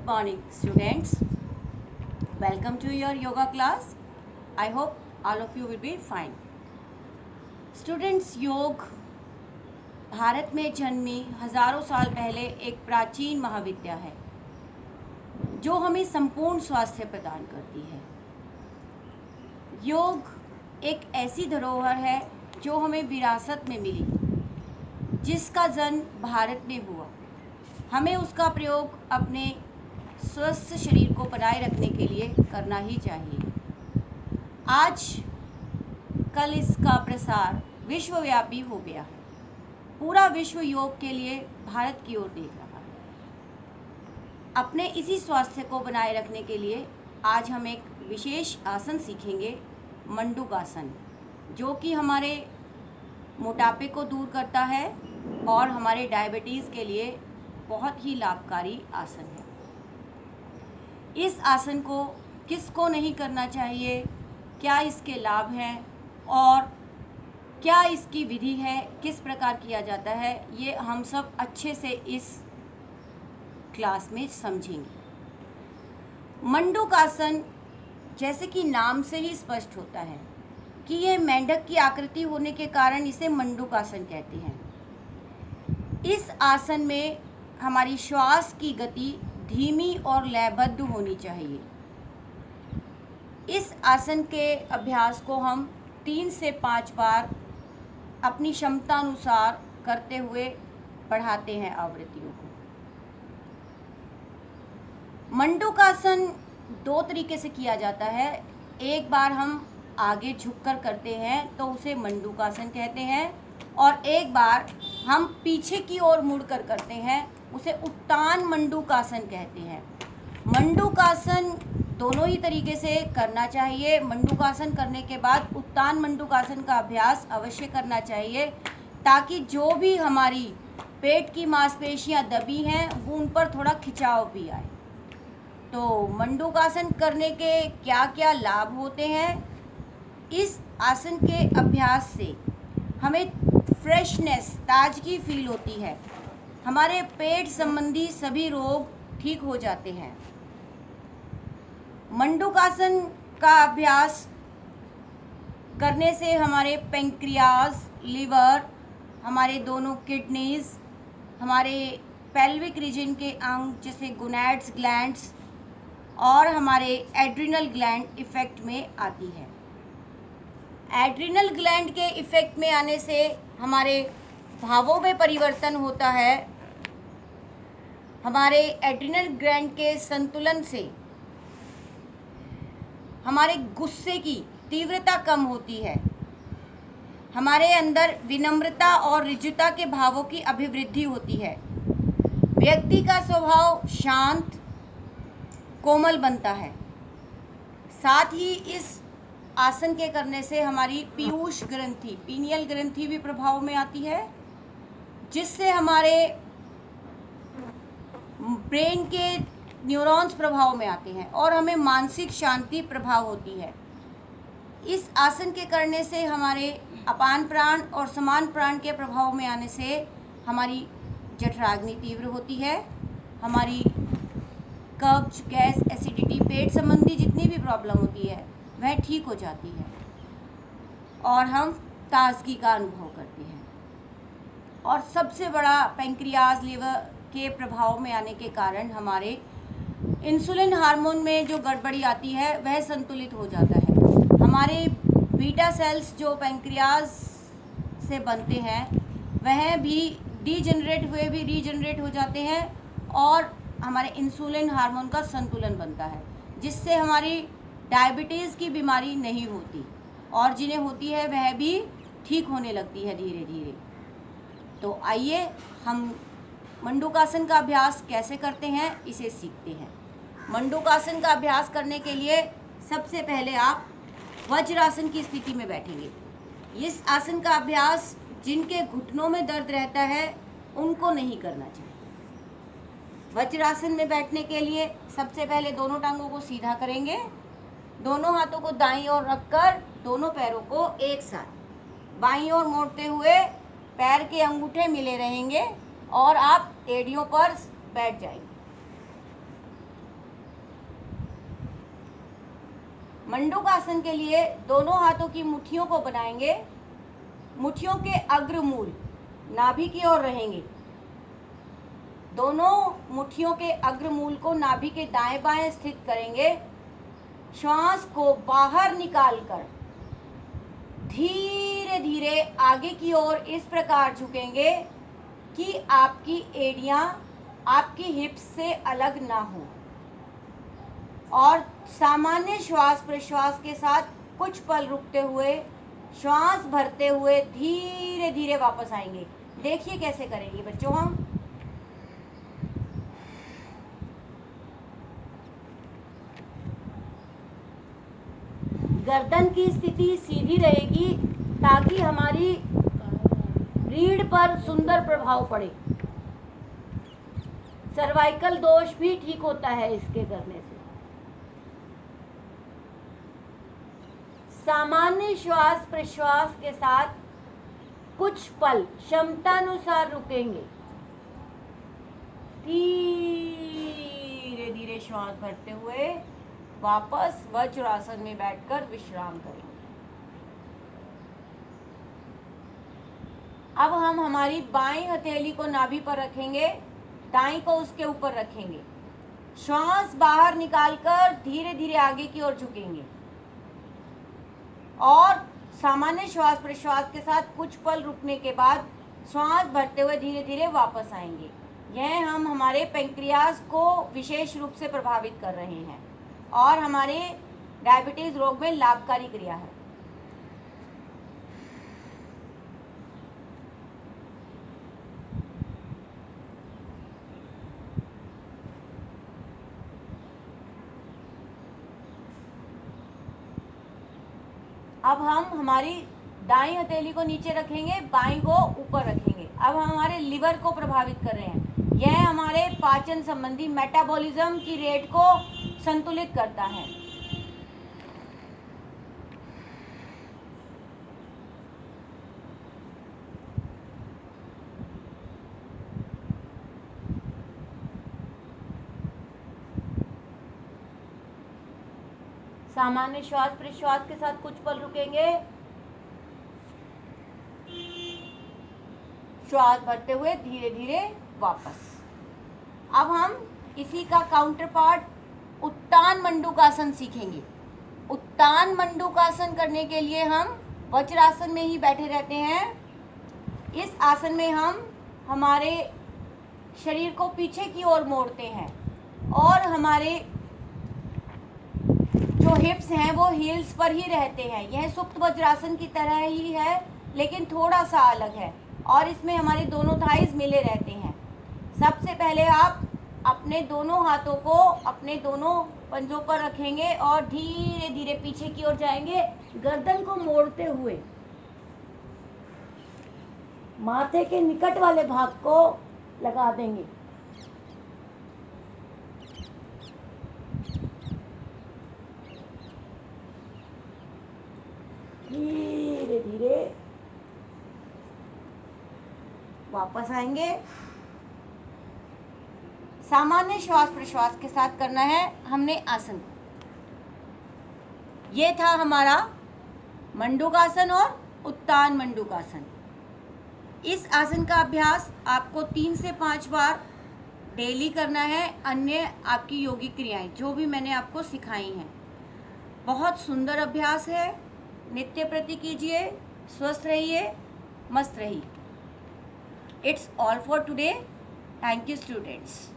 Good morning, students. Welcome to your yoga class. I hope all of you will be fine. Students, योग भारत में जन्मी हजारों साल पहले एक प्राचीन महाविद्या है जो हमें संपूर्ण स्वास्थ्य प्रदान करती है। योग एक ऐसी धरोहर है जो हमें विरासत में मिली, जिसका जन्म भारत में हुआ। हमें उसका प्रयोग अपने स्वस्थ शरीर को बनाए रखने के लिए करना ही चाहिए। आज कल इसका प्रसार विश्वव्यापी हो गया है। पूरा विश्व योग के लिए भारत की ओर देख रहा है। अपने इसी स्वास्थ्य को बनाए रखने के लिए आज हम एक विशेष आसन सीखेंगे, मंडूकासन, जो कि हमारे मोटापे को दूर करता है और हमारे डायबिटीज़ के लिए बहुत ही लाभकारी आसन है। इस आसन को किसको नहीं करना चाहिए, क्या इसके लाभ हैं और क्या इसकी विधि है, किस प्रकार किया जाता है, ये हम सब अच्छे से इस क्लास में समझेंगे। मंडूकासन, जैसे कि नाम से ही स्पष्ट होता है कि ये मेंढक की आकृति होने के कारण इसे मंडूकासन कहते हैं। इस आसन में हमारी श्वास की गति धीमी और लयबद्ध होनी चाहिए। इस आसन के अभ्यास को हम 3 से 5 बार अपनी क्षमता अनुसार करते हुए बढ़ाते हैं आवृत्तियों को। मंडूकासन 2 तरीके से किया जाता है। एक बार हम आगे झुककर करते हैं तो उसे मंडूकासन कहते हैं, और एक बार हम पीछे की ओर मुड़कर करते हैं, उसे उत्तान मंडूकासन कहते हैं। मंडूकासन दोनों ही तरीके से करना चाहिए। मंडूकासन करने के बाद उत्तान मंडूकासन का अभ्यास अवश्य करना चाहिए, ताकि जो भी हमारी पेट की मांसपेशियां दबी हैं वो उन पर थोड़ा खिंचाव भी आए। तो मंडूकासन करने के क्या क्या लाभ होते हैं? इस आसन के अभ्यास से हमें फ्रेशनेस, ताजगी फील होती है। हमारे पेट संबंधी सभी रोग ठीक हो जाते हैं। मंडूकासन का अभ्यास करने से हमारे पेंक्रियाज, लिवर, हमारे दोनों किडनीज, हमारे पेल्विक रीजन के अंग जैसे गोनैड्स ग्लैंड्स और हमारे एड्रिनल ग्लैंड इफ़ेक्ट में आती है। एड्रिनल ग्लैंड के इफ़ेक्ट में आने से हमारे भावों में परिवर्तन होता है। हमारे एड्रिनल ग्लैंड के संतुलन से हमारे गुस्से की तीव्रता कम होती है। हमारे अंदर विनम्रता और ऋजुता के भावों की अभिवृद्धि होती है। व्यक्ति का स्वभाव शांत, कोमल बनता है। साथ ही इस आसन के करने से हमारी पीयूष ग्रंथि, पीनियल ग्रंथि भी प्रभाव में आती है, जिससे हमारे ब्रेन के न्यूरॉन्स प्रभाव में आते हैं और हमें मानसिक शांति प्रभाव होती है। इस आसन के करने से हमारे अपान प्राण और समान प्राण के प्रभाव में आने से हमारी जठराग्नि तीव्र होती है। हमारी कब्ज, गैस, एसिडिटी, पेट संबंधी जितनी भी प्रॉब्लम होती है वह ठीक हो जाती है और हम ताजगी का अनुभव करते हैं। और सबसे बड़ा पेंक्रियाज, लिवर के प्रभाव में आने के कारण हमारे इंसुलिन हार्मोन में जो गड़बड़ी आती है वह संतुलित हो जाता है। हमारे बीटा सेल्स जो पेंक्रियाज से बनते हैं वह भी डीजनरेट हुए भी रीजनरेट हो जाते हैं और हमारे इंसुलिन हार्मोन का संतुलन बनता है, जिससे हमारी डायबिटीज़ की बीमारी नहीं होती और जिन्हें होती है वह भी ठीक होने लगती है धीरे धीरे। तो आइए हम मंडूकासन का अभ्यास कैसे करते हैं इसे सीखते हैं। मंडूकासन का अभ्यास करने के लिए सबसे पहले आप वज्रासन की स्थिति में बैठेंगे। इस आसन का अभ्यास जिनके घुटनों में दर्द रहता है उनको नहीं करना चाहिए। वज्रासन में बैठने के लिए सबसे पहले दोनों टांगों को सीधा करेंगे, दोनों हाथों को दाईं ओर रखकर दोनों पैरों को एक साथ बाईं ओर मोड़ते हुए पैर के अंगूठे मिले रहेंगे और आप एड़ियों पर बैठ जाएंगे। मंडूकासन के लिए दोनों हाथों की मुट्ठियों को बनाएंगे। मुट्ठियों के अग्रमूल नाभि की ओर रहेंगे। दोनों मुट्ठियों के अग्रमूल को नाभि के दाएं बाएं स्थित करेंगे। श्वास को बाहर निकालकर धीरे धीरे आगे की ओर इस प्रकार झुकेंगे कि आपकी एड़ियां आपकी हिप्स से अलग ना हो, और सामान्य श्वास प्रश्वास के साथ कुछ पल रुकते हुए श्वास भरते हुए धीरे धीरे वापस आएंगे। देखिए कैसे करेंगे बच्चों हम। गर्दन की स्थिति सीधी रहेगी ताकि हमारी रीढ़ पर सुंदर प्रभाव पड़े। सर्वाइकल दोष भी ठीक होता है इसके करने से। सामान्य श्वास प्रश्वास के साथ कुछ पल क्षमतानुसार रुकेंगे। धीरे धीरे श्वास भरते हुए वापस वज्रासन में बैठकर विश्राम करेंगे। अब हम हमारी बाईं हथेली को नाभि पर रखेंगे, दाईं को उसके ऊपर रखेंगे। श्वास बाहर निकालकर धीरे धीरे आगे की ओर झुकेंगे और सामान्य श्वास प्रश्वास के साथ कुछ पल रुकने के बाद श्वास भरते हुए धीरे धीरे वापस आएंगे। यह हम हमारे पेंक्रियाज को विशेष रूप से प्रभावित कर रहे हैं और हमारे डायबिटीज रोग में लाभकारी क्रिया है। अब हम हमारी दाईं हथेली को नीचे रखेंगे, बाईं को ऊपर रखेंगे। अब हम हमारे लिवर को प्रभावित कर रहे हैं। यह हमारे पाचन संबंधी मेटाबॉलिज्म की रेट को संतुलित करता है। सामान्य श्वास प्रश्वास के साथ कुछ पल रुकेंगे, श्वास भरते हुए धीरे धीरे वापस। अब हम इसी का काउंटर पार्ट उत्तान मंडूकासन सीखेंगे। उत्तान मंडूकासन करने के लिए हम वज्रासन में ही बैठे रहते हैं। इस आसन में हम हमारे शरीर को पीछे की ओर मोड़ते हैं और हमारे जो हिप्स हैं वो हील्स पर ही रहते हैं। यह सुप्त वज्रासन की तरह ही है लेकिन थोड़ा सा अलग है और इसमें हमारे दोनों थाइज मिले रहते हैं। सबसे पहले आप अपने दोनों हाथों को अपने दोनों पंजों पर रखेंगे और धीरे धीरे पीछे की ओर जाएंगे, गर्दन को मोड़ते हुए माथे के निकट वाले भाग को लगा देंगे। धीरे धीरे वापस आएंगे। सामान्य श्वास प्रश्वास के साथ करना है हमने आसन। ये था हमारा मंडूकासन और उत्तान मंडूकासन। इस आसन का अभ्यास आपको 3 से 5 बार डेली करना है। अन्य आपकी योगिक क्रियाएं जो भी मैंने आपको सिखाई हैं, बहुत सुंदर अभ्यास है। नित्य प्रति कीजिए। स्वस्थ रहिए, मस्त रहिए। It's all for today. Thank you, students.